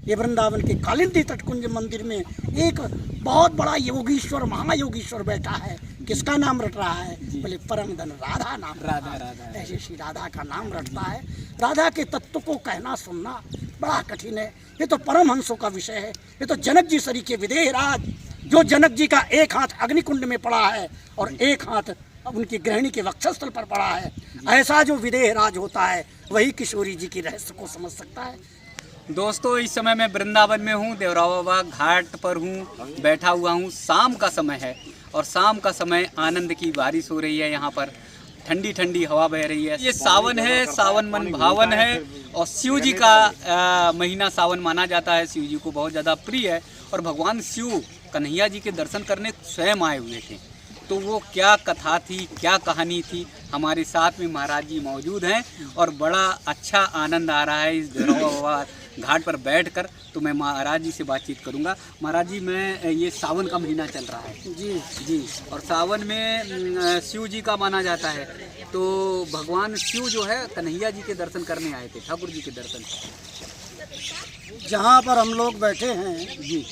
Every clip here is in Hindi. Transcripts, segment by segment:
ये वृंदावन के कालिंदी तटकुंज मंदिर में एक बहुत बड़ा योगीश्वर महायोगीश्वर बैठा है। किसका नाम रट रहा है? बोले परम धन राधा नाम। राधा ऐसे श्री राधा का नाम रटता है। राधा के तत्व को कहना सुनना बड़ा कठिन है। ये तो परमहंसों का विषय है। ये तो जनक जी सरी के विदेह राज, जो जनक जी का एक हाथ अग्निकुंड में पड़ा है और एक हाथ उनकी गृहिणी के वक्षस्थल पर पड़ा है, ऐसा जो विदेह राज होता है वही किशोरी जी की रहस्य को समझ सकता है। दोस्तों, इस समय मैं वृंदावन में हूँ, देवरावा बाबा घाट पर हूँ, बैठा हुआ हूँ। शाम का समय है और शाम का समय आनंद की बारिश हो रही है। यहाँ पर ठंडी ठंडी हवा बह रही है। ये सावन है, सावन मन भावन है और शिव जी का महीना सावन माना जाता है। शिव जी को बहुत ज़्यादा प्रिय है और भगवान शिव कन्हैया जी के दर्शन करने स्वयं आए हुए थे। तो वो क्या कथा थी, क्या कहानी थी, हमारे साथ में महाराज जी मौजूद हैं और बड़ा अच्छा आनंद आ रहा है इस देवरावा बाबा घाट पर बैठकर। तो मैं महाराज जी से बातचीत करूंगा। महाराज जी, मैं ये सावन का महीना चल रहा है जी, और सावन में शिव जी का माना जाता है। तो भगवान शिव जो है कन्हैया जी के दर्शन करने आए थे, ठाकुर जी के दर्शन। जहाँ पर हम लोग बैठे हैं जी,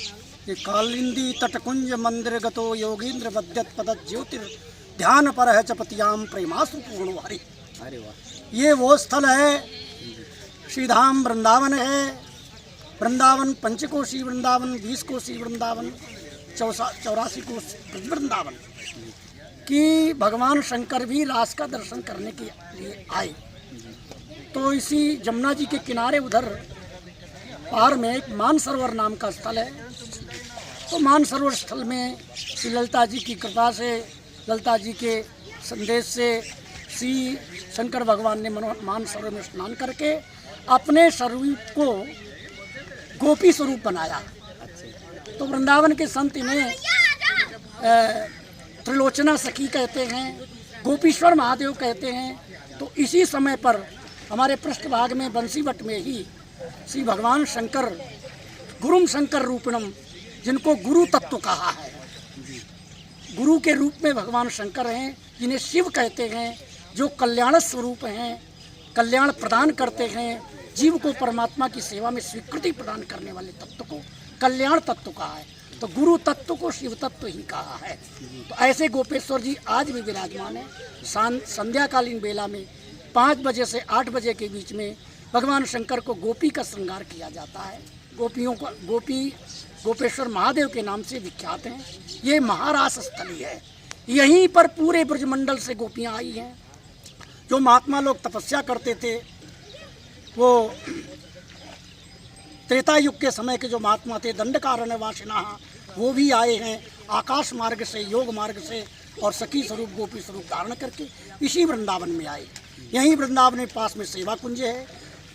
ये कालिंदी तटकुंज मंदिर गतो योगींद्र वद्यत पद ज्योतिर ध्यान पर है चपतियाम प्रेमासु पूर्णवारी। अरे वाह! ये वो स्थल है, श्रीधाम वृंदावन है। वृंदावन पंचकोशी वृंदावन, 20 कोशी वृंदावन, 84 कोश वृंदावन कि भगवान शंकर भी रास का दर्शन करने के लिए आए। तो इसी जमुना जी के किनारे उधर पार में एक मानसरोवर नाम का स्थल है। तो मानसरोवर स्थल में श्री ललिता जी की कृपा से, ललिता जी के संदेश से श्री शंकर भगवान ने मानसरोवर में स्नान करके अपने स्वरूप को गोपी स्वरूप बनाया। तो वृंदावन के संत इन्हें त्रिलोचना सखी कहते हैं, गोपीश्वर महादेव कहते हैं। तो इसी समय पर हमारे पृष्ठभाग में बंसीवट में ही श्री भगवान शंकर गुरुम शंकर रूपिणम, जिनको गुरु तत्व कहा है, गुरु के रूप में भगवान शंकर हैं, जिन्हें शिव कहते हैं, जो कल्याण स्वरूप हैं, कल्याण प्रदान करते हैं, जीव को परमात्मा की सेवा में स्वीकृति प्रदान करने वाले तत्व को कल्याण तत्व कहा है। तो गुरु तत्व को शिव तत्व ही कहा है। तो ऐसे गोपेश्वर जी आज भी विराजमान है। संध्याकालीन बेला में 5 बजे से 8 बजे के बीच में भगवान शंकर को गोपी का श्रृंगार किया जाता है। गोपियों को गोपेश्वर महादेव के नाम से विख्यात हैं। ये महारास स्थली है। यहीं पर पूरे ब्रजमंडल से गोपियाँ आई हैं। जो महात्मा लोग तपस्या करते थे, वो त्रेता युग के समय के जो महात्मा थे, दंडकारण्यवासिना, वो भी आए हैं आकाश मार्ग से, योग मार्ग से, और सखी स्वरूप गोपी स्वरूप धारण करके इसी वृंदावन में आए। यहीं वृंदावन में पास में सेवा कुंज है,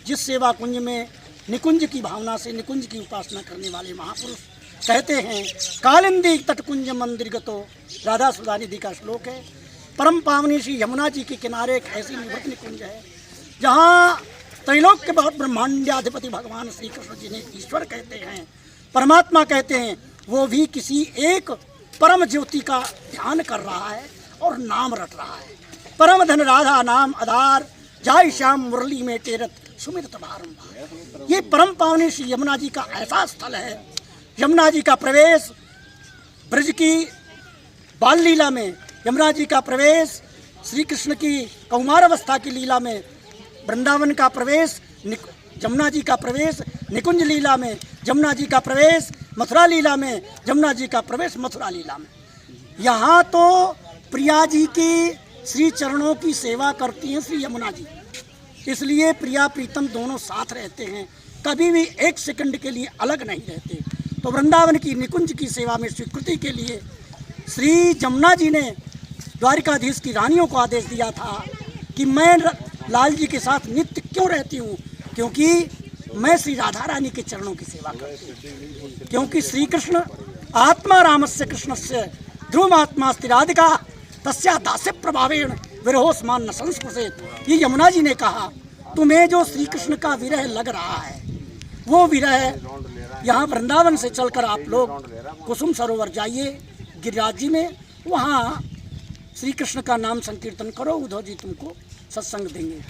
जिस सेवा कुंज में निकुंज की भावना से निकुंज की उपासना करने वाले महापुरुष कहते हैं। कालिंदी तटकुंज मंदिर गतो, राधा सुधा निधि का श्लोक है। परम पावनी श्री यमुना जी के किनारे एक ऐसी निवृत्त निकुंज है जहाँ त्रैलोक्य बहुत ब्रह्मांडाधिपति भगवान श्री कृष्ण जी ने ईश्वर कहते हैं, परमात्मा कहते हैं, वो भी किसी एक परम ज्योति का ध्यान कर रहा है और नाम रट रहा है। परम धन राधा नाम आधार, जय श्याम मुरली में टेरत सुमिरत बारंबार। ये परम पावनी श्री यमुना जी का ऐसा स्थल है। यमुना जी का प्रवेश ब्रज की बाल लीला में, यमुना जी का प्रवेश श्री कृष्ण की कौमार अवस्था की लीला में, वृंदावन का प्रवेश जमुना जी का प्रवेश निकुंज लीला में, जमुना जी का प्रवेश मथुरा लीला में, जमुना जी का प्रवेश मथुरा लीला में। यहाँ तो प्रिया जी की श्री चरणों की सेवा करती हैं श्री यमुना जी, इसलिए प्रिया प्रीतम दोनों साथ रहते हैं, कभी भी एक सेकंड के लिए अलग नहीं रहते। तो वृंदावन की निकुंज की सेवा में स्वीकृति के लिए श्री जमुना जी ने द्वारिकाधीश की रानियों को आदेश दिया था कि मैं लाल जी के साथ नित्य क्यों रहती हूँ, क्योंकि मैं श्री राधा रानी के चरणों की सेवा करती हूँ। क्योंकि श्री कृष्ण आत्मा रामस्य कृष्णस्य ध्रुवमात्मास्ति राधिका तस्या दास्य प्रभावेण विरहोस्मान न संस्पृशेत। ये यमुना जी ने कहा, तुम्हें जो श्री कृष्ण का विरह लग रहा है, वो विरह यहाँ वृंदावन से चलकर आप लोग कुसुम सरोवर जाइए गिरिराज जी में, वहाँ श्री कृष्ण का नाम संकीर्तन करो, उद्धव जी तुमको सत्संग देंगे।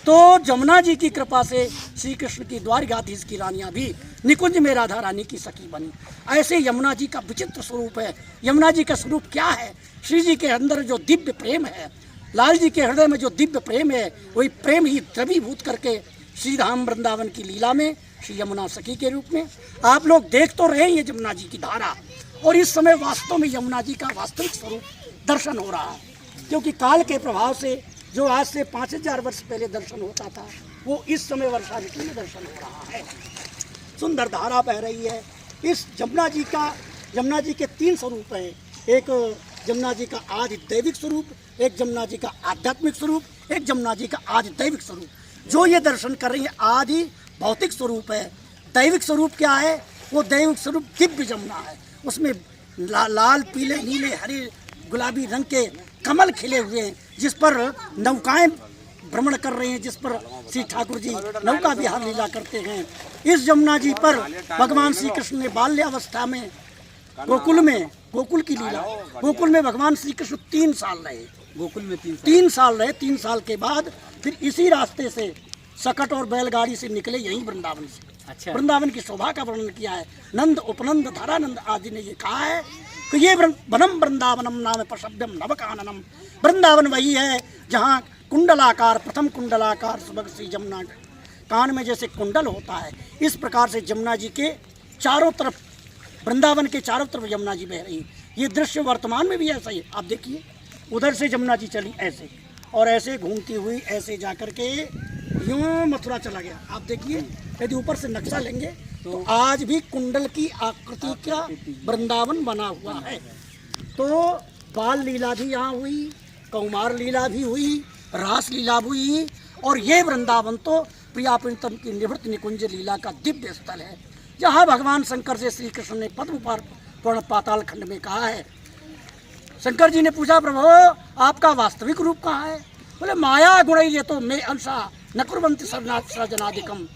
तो जमुना जी की कृपा से श्री कृष्ण की द्वारकाधीश की रानियां भी निकुंज में राधा रानी की सखी बनी। ऐसे यमुना जी का विचित्र स्वरूप है। यमुना जी का स्वरूप क्या है? श्री जी के अंदर जो दिव्य प्रेम है, लाल जी के हृदय में जो दिव्य प्रेम है, वही प्रेम ही द्रवीभूत करके श्री धाम वृंदावन की लीला में श्री यमुना सखी के रूप में आप लोग देख तो रहे हैं ये यमुना जी की धारा। और इस समय वास्तव में यमुना जी का वास्तविक स्वरूप दर्शन हो रहा है, क्योंकि काल के प्रभाव से जो आज से 5000 वर्ष पहले दर्शन होता था, वो इस समय वर्षा ऋतु में दर्शन हो रहा है। सुंदर धारा बह रही है। इस यमुना जी के 3 स्वरूप हैं। एक यमुना जी का आदि दैविक स्वरूप, एक यमुना जी का आध्यात्मिक स्वरूप, एक यमुना जी का आदि दैविक स्वरूप। जो ये दर्शन कर रही है आदि भौतिक स्वरूप है। दैविक स्वरूप क्या है? वो दैविक स्वरूप दिव्य यमुना है। उसमें लाल पीले नीले हरे गुलाबी रंग के कमल खिले हुए हैं, जिस पर नौकाएं भ्रमण कर रहे हैं, जिस पर श्री ठाकुर जी नौका विहार लीला करते हैं। इस यमुना जी पर भगवान श्री कृष्ण ने बाल्यावस्था में गोकुल की लीला, गोकुल में भगवान श्री कृष्ण 3 साल रहे। गोकुल में 3 साल रहे। 3 साल के बाद फिर इसी रास्ते से सकट और बैलगाड़ी से निकले यहीं वृंदावन से। अच्छा। वृंदावन की शोभा का वर्णन किया है। नंद उपनंद धरानंद आदि ने ये कहा है कि ये वनम वृंदावनम नाम पशव्यम नवकाननम। वृंदावन वही है जहाँ कुंडलाकार, प्रथम कुंडलाकार सुबह श्री यमुना कान में जैसे कुंडल होता है, इस प्रकार से यमुना जी के चारों तरफ, वृंदावन के चारों तरफ यमुना जी बह रही है। ये दृश्य वर्तमान में भी ऐसा ही है। आप देखिए, उधर से यमुना जी चली ऐसे, और ऐसे घूमती हुई ऐसे जाकर के यूं मथुरा चला गया। आप देखिए, यदि ऊपर से नक्शा लेंगे तो आज भी कुंडल की आकृति का वृंदावन बना हुआ है। तो बाल लीला भी यहाँ हुई, कौमार लीला भी हुई, रास लीला भी हुई, और ये वृंदावन तो प्रिया प्रीतम की निवृत्त निकुंज लीला का दिव्य स्थल है, जहाँ भगवान शंकर से श्री कृष्ण ने पद्म पूर्ण पाताल खंड में कहा है। शंकर जी ने पूछा, प्रभु आपका वास्तविक रूप कहाँ है? बोले माया गुण ये तो मैं अंशा न कुर्वन्ति सृजनादिकम।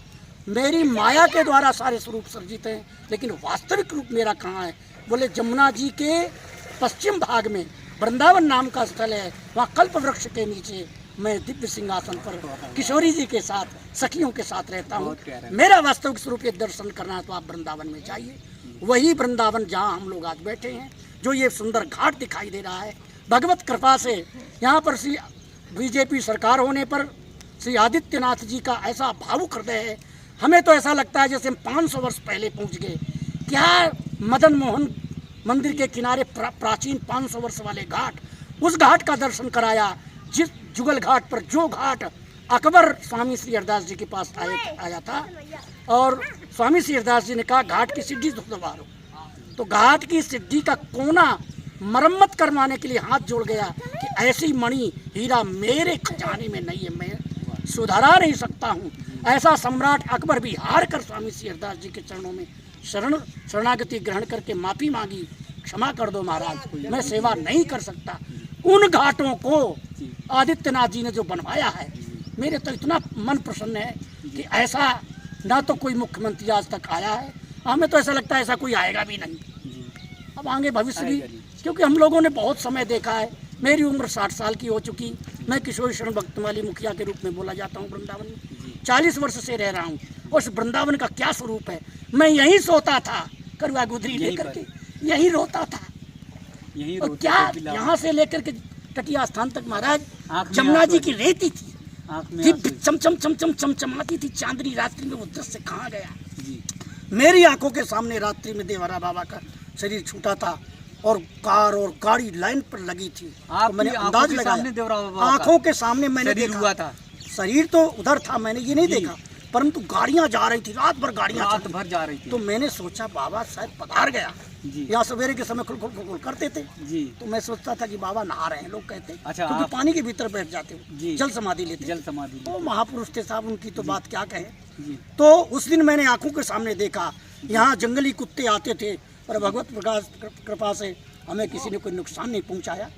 मेरी माया के द्वारा सारे स्वरूप सर्जित हैं, लेकिन वास्तविक रूप मेरा कहाँ है? बोले यमुना जी के पश्चिम भाग में वृंदावन नाम का स्थल है, वहाँ कल्प वृक्ष के नीचे मैं दिव्य सिंहासन पर किशोरी जी के साथ, सखियों के साथ रहता हूँ। मेरा वास्तविक स्वरूप ये दर्शन करना है तो आप वृंदावन में जाइए। वही वृंदावन जहाँ हम लोग आज बैठे हैं, जो ये सुंदर घाट दिखाई दे रहा है। भगवत कृपा से यहाँ पर श्री बीजेपी सरकार होने पर श्री आदित्यनाथ जी का ऐसा भावुक हृदय है, हमें तो ऐसा लगता है जैसे हम 500 वर्ष पहले पहुँच गए। क्या मदन मोहन मंदिर के किनारे प्राचीन 500 वर्ष वाले घाट, उस घाट का दर्शन कराया, जिस जुगल घाट पर जो घाट अकबर स्वामी श्री हरदास जी के पास आया था, और स्वामी श्री हरदास जी ने कहा घाट की सीढ़ी दबारो, तो घाट की सीढ़ी का कोना मरम्मत करवाने के लिए हाथ जोड़ गया कि ऐसी मणि हीरा मेरे खजाने में नहीं है, मैं सुधारा नहीं सकता हूँ। ऐसा सम्राट अकबर भी हार कर स्वामी श्री हरदास जी के चरणों में शरणागति ग्रहण करके माफ़ी मांगी, क्षमा कर दो महाराज, मैं सेवा नहीं कर सकता। उन घाटों को आदित्यनाथ जी ने जो बनवाया है, मेरे तो इतना मन प्रसन्न है कि ऐसा ना तो कोई मुख्यमंत्री आज तक आया है, हमें तो ऐसा लगता है ऐसा कोई आएगा भी नहीं। अब आगे भविष्य भी, क्योंकि हम लोगों ने बहुत समय देखा है। मेरी उम्र 60 साल की हो चुकी, मैं किशोरी शरण भक्तमाली मुखिया के रूप में बोला जाता हूँ वृंदावन में, 40 वर्ष से रह रहा हूँ। उस वृंदावन का क्या स्वरूप है, मैं यहीं सोता था करुआ गुदरी लेकर के, यहीं रोता था, और क्या यहाँ से लेकर के तटिया स्थान तक महाराज जमुना जी की रेती थी, चमचम चमचम चमचमाती थी चांदनी रात्रि में। वो दृश्य कहाँ गया? मेरी आंखों के सामने रात्रि में देवरा बाबा का शरीर छूटा था, और कार और गाड़ी लाइन पर लगी थी। तो मैंने अंदाज लगाया, आंखों के सामने मैंने देखा था। शरीर तो उधर था, मैंने ये नहीं देखा, परंतु गाड़ियां जा रही थी, रात भर गाड़ियां भर जा रही थी। तो मैंने सोचा बाबा शायद पधार गया। यहाँ सवेरे के समय खुल करते थे जी। तो मैं सोचता था कि बाबा नहा रहे हैं, लोग कहते। अच्छा, क्योंकि पानी के भीतर बैठ जाते हो, जल समाधि लेते, जल समाधि। तो महापुरुष थे साहब, उनकी तो बात क्या कहें। तो उस दिन मैंने आंखों के सामने देखा, यहाँ जंगली कुत्ते आते थे, पर भगवत प्रकाश कृपा से हमें किसी ने कोई नुकसान नहीं पहुँचाया।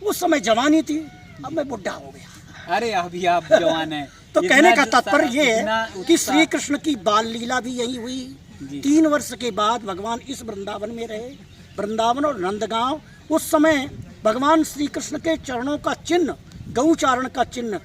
उस समय जवानी थी, अब मैं बुढ़ा हो गया। अरे अभी आप जवान हैं। तो कहने का तात्पर्य ये है कि श्री कृष्ण की बाल लीला भी यही हुई। 3 वर्ष के बाद भगवान इस वृंदावन में रहे। वृंदावन और नंदगांव, उस समय भगवान श्री कृष्ण के चरणों का चिन्ह, गौचारण का चिन्ह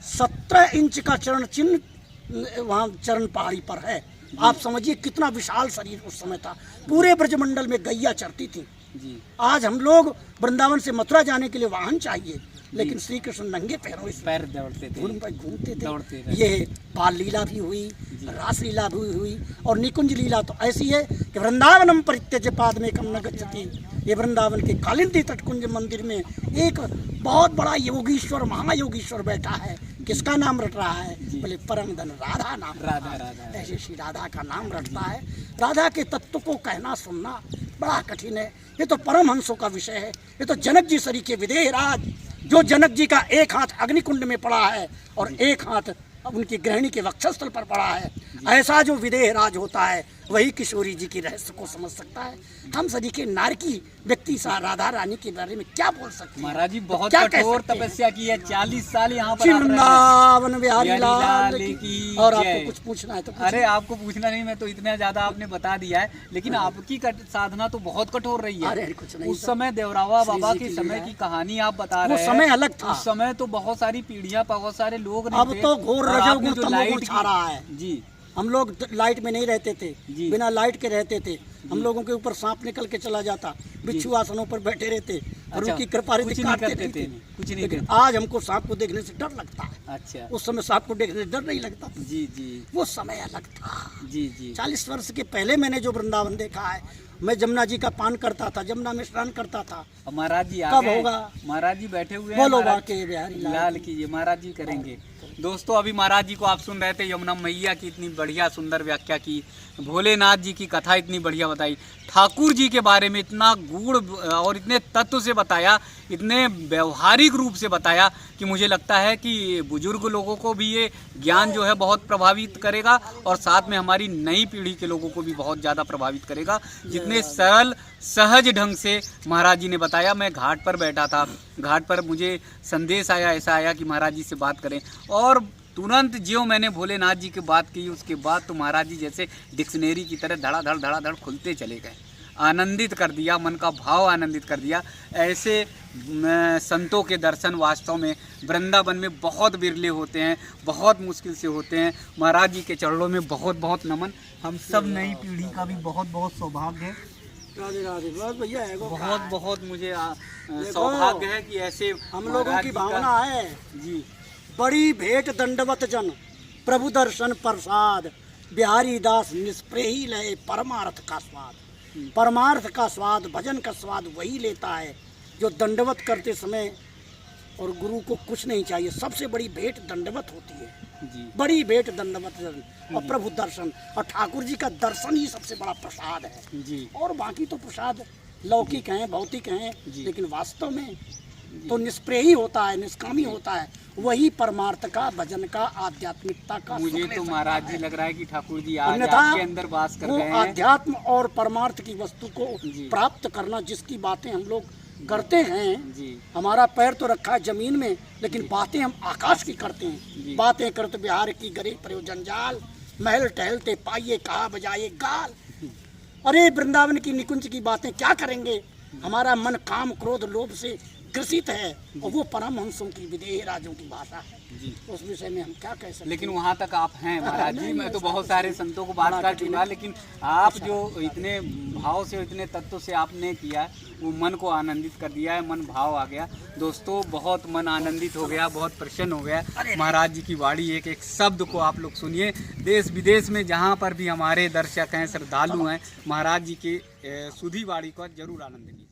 17 इंच का चरण चिन्ह वहाँ चरण पहाड़ी पर है। आप समझिए कितना विशाल शरीर उस समय था। पूरे ब्रजमंडल में गैया चरती थी। जी। आज हम लोग वृंदावन से मथुरा जाने के लिए वाहन चाहिए, लेकिन श्री कृष्ण नंगे पैरों इस पैर दौड़ते थे, घूमते दौड़ते थे। ये बाल लीला भी हुई, रास लीला भी हुई, और निकुंज लीला तो ऐसी है कि वृंदावनम परित्यज्य पादमेकं न गच्छति। ये वृंदावन के कालिंदी तटकुंज मंदिर में एक बहुत बड़ा योगीश्वर, महायोगीश्वर बैठा है। किसका नाम रट रहा है? बोले परमधन राधा नाम। राधा ऐसे श्री राधा का नाम रटता है। राधा के तत्व को कहना सुनना बड़ा कठिन है। ये तो परमहंसों का विषय है। ये तो जनक जी सरी के विदेह राज, जो जनक जी का एक हाथ अग्निकुंड में पड़ा है और एक हाथ उनकी गृहिणी के वक्षस्थल पर पड़ा है, ऐसा जो विदेह राज होता है वही किशोरी जी की रहस्य को समझ सकता है। हम सदी के नारकी व्यक्ति सा राधा रानी के बारे में क्या बोल सकते हैं? महाराज जी बहुत क्या कह कठोर सकते हैं? तपस्या की है, 40 साल यहाँ पर श्री आप रहे हैं। वृंदावन बिहारी बिहारी लाल लाल की। की और जय। आपको कुछ पूछना है तो पूछिए। अरे आपको पूछना नहीं, मैं तो इतना ज्यादा आपने बता दिया है, लेकिन आपकी साधना तो बहुत कठोर रही है। अरे कुछ नहीं उस सर। समय देवरावा श्री बाबा जी के की समय लीला की है। कहानी आप बता वो रहे हैं। समय अलग था। उस समय तो बहुत सारी पीढ़ियां, बहुत सारे लोग नहीं अब थे। तो घोर और रजोगुण आपने जो तमोगुण लाइट छा रहा है। जी। हम लोग लाइट में नहीं रहते थे, जी। बिना लाइट के रहते थे। हम लोगों के ऊपर सांप निकल के चला जाता, बिच्छू आसनों पर बैठे रहते और अच्छा, उनकी कृपा कुछ रीति नहीं काटते करते थे। थे, कुछ नहीं लेकिन करते। आज हमको सांप को देखने से डर लगता है। अच्छा। उस समय सांप को देखने से डर नहीं लगता था। जी जी वो समय अलग था। जी जी 40 वर्ष के पहले मैंने जो वृंदावन देखा है, मैं जमुना जी का पान करता था, जमुना में स्नान करता था। अब महाराज जी आ कब गए। होगा? महाराज जी बैठे हुए हैं। बोलो महाराज- बाके बिहारी लाल लाल कीजिए, महाराज जी करेंगे। दोस्तों अभी महाराज जी को आप सुन रहे थे, यमुना मैया की इतनी बढ़िया सुंदर व्याख्या की, भोलेनाथ जी की कथा इतनी बढ़िया बताई, ठाकुर जी के बारे में इतना गूढ़ और इतने तत्व से बताया, इतने व्यवहारिक रूप से बताया कि मुझे लगता है कि बुजुर्ग लोगों को भी ये ज्ञान जो है बहुत प्रभावित करेगा और साथ में हमारी नई पीढ़ी के लोगों को भी बहुत ज़्यादा प्रभावित करेगा। जितने सरल सहज ढंग से महाराज जी ने बताया। मैं घाट पर बैठा था, घाट पर मुझे संदेश आया, ऐसा आया कि महाराज जी से बात करें, और तुरंत जो मैंने भोलेनाथ जी की बात की, उसके बाद तो महाराज जी जैसे डिक्शनरी की तरह धड़ाधड़ खुलते चले गए। आनंदित कर दिया, मन का भाव आनंदित कर दिया। ऐसे संतों के दर्शन वास्तव में वृंदावन में बहुत बिरले होते हैं, बहुत मुश्किल से होते हैं। महाराज जी के चरणों में बहुत बहुत नमन। हम सब नई पीढ़ी का भी बहुत बहुत सौभाग्य है, राधे राधे। बस भैया है वो बहुत बहुत मुझे सौभाग्य है कि ऐसे हम लोगों महाराज की जी का- भावना है। जी बड़ी भेंट दंडवत जन, प्रभु दर्शन प्रसाद, बिहारी दास निष्प्रेही लय परमार्थ का स्वाद। परमार्थ का स्वाद, भजन का स्वाद वही लेता है जो दंडवत करते समय, और गुरु को कुछ नहीं चाहिए। सबसे बड़ी भेंट दंडवत होती है, जी बड़ी भेंट दंडवत जन और प्रभु दर्शन, और ठाकुर जी का दर्शन ही सबसे बड़ा प्रसाद है। जी और बाकी तो प्रसाद लौकिक हैं, भौतिक हैं, जी। लेकिन वास्तव में तो निष्प्रेही होता है, निष्कामी होता है। वही परमार्थ का, भजन का, आध्यात्मिकता का मुझे सुख ले तो सकता महाराज जी है। लग रहा है कि ठाकुर जी आज अन्यथा आपके अंदर वास कर वो गए हैं। आध्यात्म और परमार्थ की वस्तु को जी। प्राप्त करना, जिसकी बातें हम लोग करते हैं। जी हमारा पैर तो रखा है जमीन में, लेकिन बातें हम आकाश की करते जी। हैं। बातें करते बिहार की गरीब प्रयोजन जाल, महल टहलते पाइए कहा बजाए गाल। अरे वृंदावन की निकुंज की बातें क्या करेंगे? हमारा मन काम क्रोध लोभ से ग्रसित है, और वो परमहंसों की विदेह राजों की भाषा है। जी उस विषय में हम क्या कह सकते लेकिन हैं? वहाँ तक आप हैं महाराज जी। नहीं, मैं तो ऐसा बहुत कुछ सारे नहीं। संतों को बात बड़ा कर कठिन चुका, है। लेकिन आप जो इतने भाव से, इतने तत्व से आपने किया है, वो मन को आनंदित कर दिया है। मन भाव आ गया। दोस्तों बहुत मन आनंदित हो गया, बहुत प्रसन्न हो गया। महाराज जी की वाणी, एक एक शब्द को आप लोग सुनिए। देश विदेश में जहाँ पर भी हमारे दर्शक हैं, श्रद्धालु हैं, महाराज जी की सुधी वाणी का जरूर आनंद लीजिए।